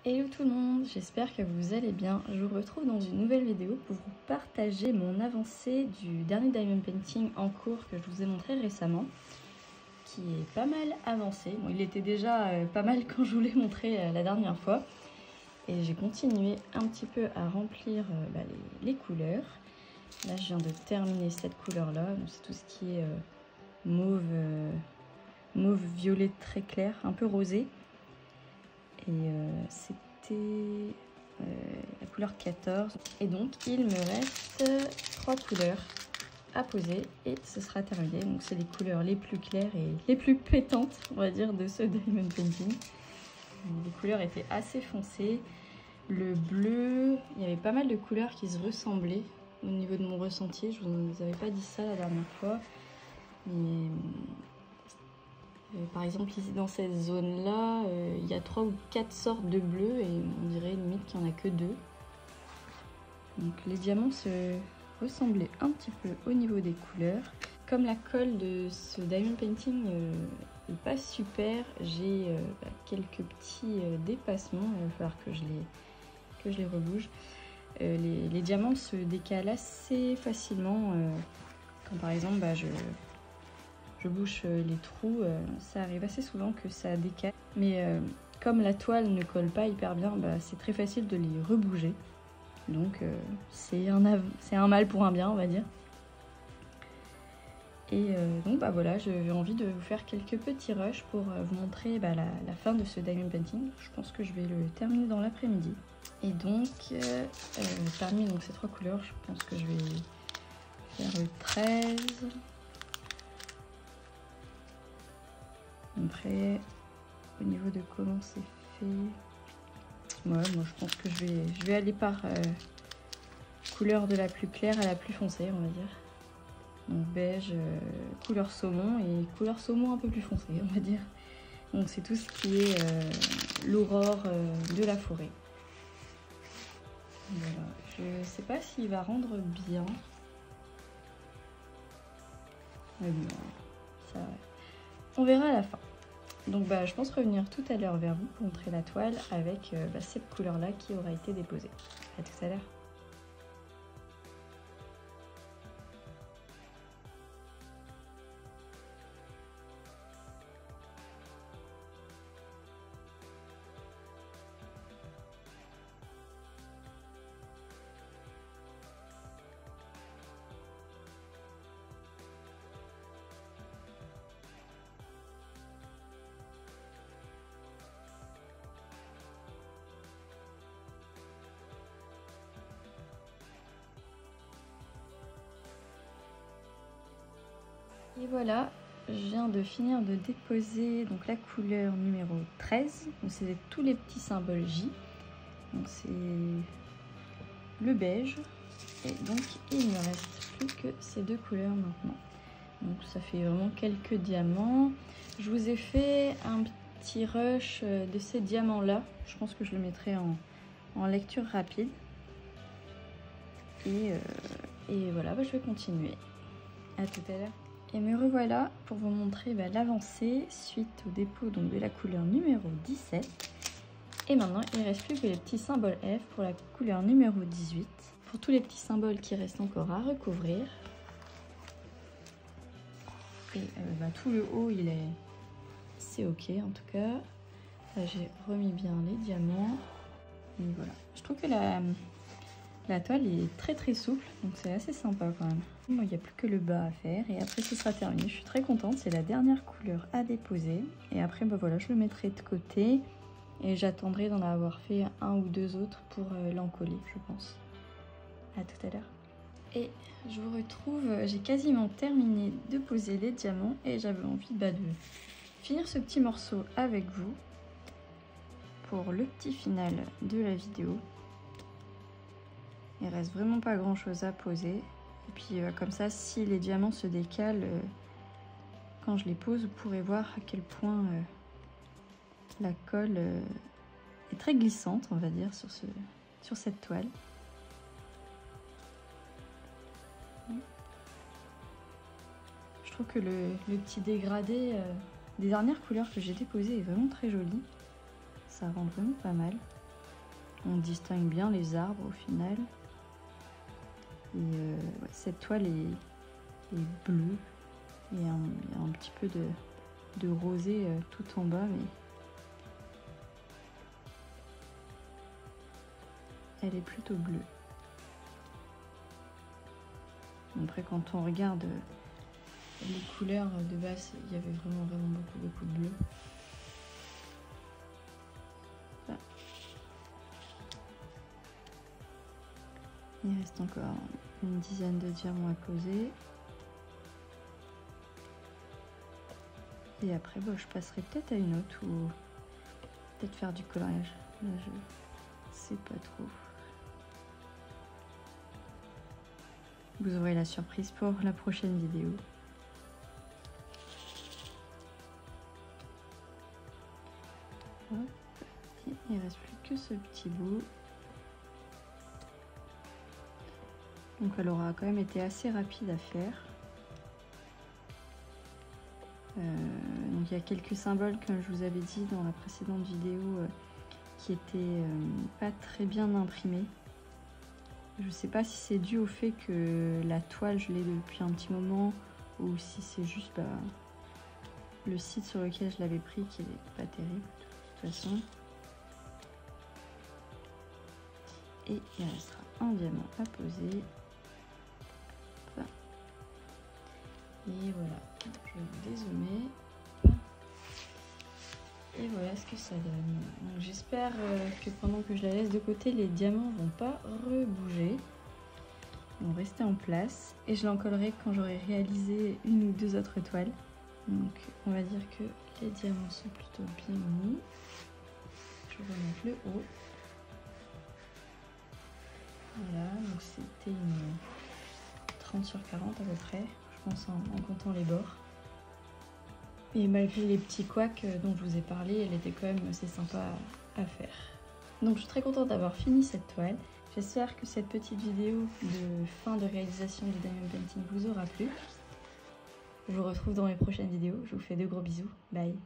Hello tout le monde, j'espère que vous allez bien. Je vous retrouve dans une nouvelle vidéo pour vous partager mon avancée du dernier diamond painting en cours que je vous ai montré récemment, qui est pas mal avancé. Bon, il était déjà pas mal quand je vous l'ai montré la dernière fois. Et j'ai continué un petit peu à remplir les couleurs. Là, je viens de terminer cette couleur-là. C'est tout ce qui est mauve violet très clair, un peu rosé. Et c'était la couleur 14. Et donc, il me reste 3 couleurs à poser et ce sera terminé. Donc, c'est les couleurs les plus claires et les plus pétantes, on va dire, de ce diamond painting. Les couleurs étaient assez foncées. Le bleu, il y avait pas mal de couleurs qui se ressemblaient au niveau de mon ressenti. Je ne vous avais pas dit ça la dernière fois. Mais par exemple, ici dans cette zone-là, il y a 3 ou 4 sortes de bleu et on dirait limite qu'il n'y en a que 2. Donc les diamants se ressemblaient un petit peu au niveau des couleurs. Comme la colle de ce diamond painting n'est pas super, j'ai quelques petits dépassements. Il va falloir que je les rebouge. Les diamants se décalent assez facilement quand par exemple je bouche les trous, ça arrive assez souvent que ça décale. Mais comme la toile ne colle pas hyper bien, c'est très facile de les rebouger. Donc c'est un mal pour un bien, on va dire. Et donc voilà, j'avais envie de vous faire quelques petits rushs pour vous montrer la fin de ce diamond painting. Je pense que je vais le terminer dans l'après-midi. Et donc, parmi ces 3 couleurs, je pense que je vais faire le 13. Après, au niveau de comment c'est fait, moi je pense que je vais aller par couleur de la plus claire à la plus foncée, on va dire. Donc beige, couleur saumon et couleur saumon un peu plus foncée, on va dire. Donc c'est tout ce qui est l'aurore de la forêt. Voilà. Je sais pas s'il va rendre bien. Mais bon, ça, on verra à la fin. Donc je pense revenir tout à l'heure vers vous pour montrer la toile avec cette couleur-là qui aura été déposée. À tout à l'heure. Et voilà, je viens de finir de déposer donc la couleur numéro 13. Donc c'est tous les petits symboles J. Donc c'est le beige. Et donc il ne me reste plus que ces 2 couleurs maintenant. Donc ça fait vraiment quelques diamants. Je vous ai fait un petit rush de ces diamants-là. Je pense que je le mettrai en lecture rapide. Et voilà, je vais continuer. À tout à l'heure. Et me revoilà pour vous montrer l'avancée suite au dépôt donc, de la couleur numéro 17. Et maintenant, il ne reste plus que les petits symboles F pour la couleur numéro 18. Pour tous les petits symboles qui restent encore à recouvrir. Et tout le haut, c'est ok en tout cas. Là, j'ai remis bien les diamants. Et voilà. Je trouve que la toile est très souple, donc c'est assez sympa quand même. Bon, il n'y a plus que le bas à faire et après ce sera terminé. Je suis très contente, c'est la dernière couleur à déposer. Et après, voilà, je le mettrai de côté et j'attendrai d'en avoir fait 1 ou 2 autres pour l'encoller, je pense. À tout à l'heure. Et je vous retrouve, j'ai quasiment terminé de poser les diamants et j'avais envie de finir ce petit morceau avec vous pour le petit final de la vidéo. Il reste vraiment pas grand chose à poser. Et puis comme ça, si les diamants se décalent, quand je les pose, vous pourrez voir à quel point la colle est très glissante, on va dire, sur cette toile. Je trouve que le petit dégradé des dernières couleurs que j'ai déposées est vraiment très joli. Ça rend vraiment pas mal. On distingue bien les arbres au final. Et ouais, cette toile est bleue. Et il y a un petit peu de rosé tout en bas, mais elle est plutôt bleue. Après, quand on regarde les couleurs de base, il y avait vraiment beaucoup de bleu. Là. Il reste encore une dizaine de diamants à poser. Et après, je passerai peut-être à une autre ou peut-être faire du coloriage. Là, je sais pas trop. Vous aurez la surprise pour la prochaine vidéo. Hop. Il ne reste plus que ce petit bout. Donc elle aura quand même été assez rapide à faire. Donc il y a quelques symboles, comme je vous avais dit dans la précédente vidéo, qui étaient pas très bien imprimés. Je sais pas si c'est dû au fait que la toile je l'ai depuis un petit moment ou si c'est juste le site sur lequel je l'avais pris qui n'est pas terrible de toute façon. Et il restera un diamant à poser. Et voilà, je vais dézoomer. Et voilà ce que ça donne. J'espère que pendant que je la laisse de côté, les diamants vont pas rebouger. Ils vont rester en place. Et je l'encollerai quand j'aurai réalisé une ou deux autres toiles. Donc on va dire que les diamants sont plutôt bien mis. Je vais remettre le haut. Voilà, donc c'était une 30 sur 40 à peu près, je pense en comptant les bords. Et malgré les petits couacs dont je vous ai parlé, elle était quand même assez sympa à faire. Donc je suis très contente d'avoir fini cette toile. J'espère que cette petite vidéo de fin de réalisation du diamond painting vous aura plu. Je vous retrouve dans mes prochaines vidéos. Je vous fais de gros bisous. Bye!